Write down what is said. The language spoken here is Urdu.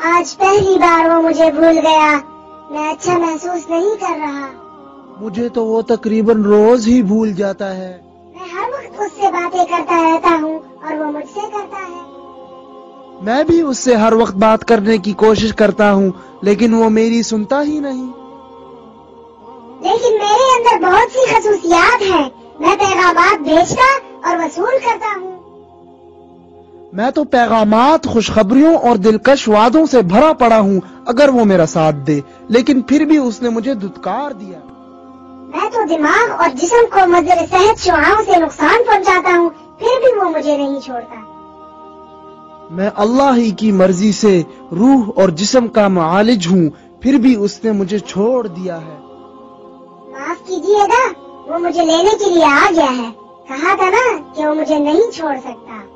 آج پہلی بار وہ مجھے بھول گیا، میں اچھا محسوس نہیں کر رہا۔ مجھے تو وہ تقریباً روز ہی بھول جاتا ہے۔ میں ہر وقت اس سے باتیں کرتا رہتا ہوں اور وہ مجھ سے کرتا ہے۔ میں بھی اس سے ہر وقت بات کرنے کی کوشش کرتا ہوں لیکن وہ میری سنتا ہی نہیں۔ لیکن میرے اندر بہت سی خصوصیات ہیں، میں پیغامات بھیجتا اور وصول کرتا ہوں۔ میں تو پیغامات، خوشخبریوں اور دلکش وعدوں سے بھرا پڑا ہوں اگر وہ میرا ساتھ دے، لیکن پھر بھی اس نے مجھے دھتکار دیا۔ میں تو دماغ اور جسم کو مضر صحت شعاعوں سے نقصان پہنچاتا ہوں، پھر بھی وہ مجھے نہیں چھوڑتا۔ میں اللہ ہی کی مرضی سے روح اور جسم کا معالج ہوں، پھر بھی اس نے مجھے چھوڑ دیا ہے۔ معاف کیجیے گا، وہ مجھے لینے کے لیے آ گیا ہے، کہا تھا نا کہ وہ مجھے نہیں چھوڑ سکتا۔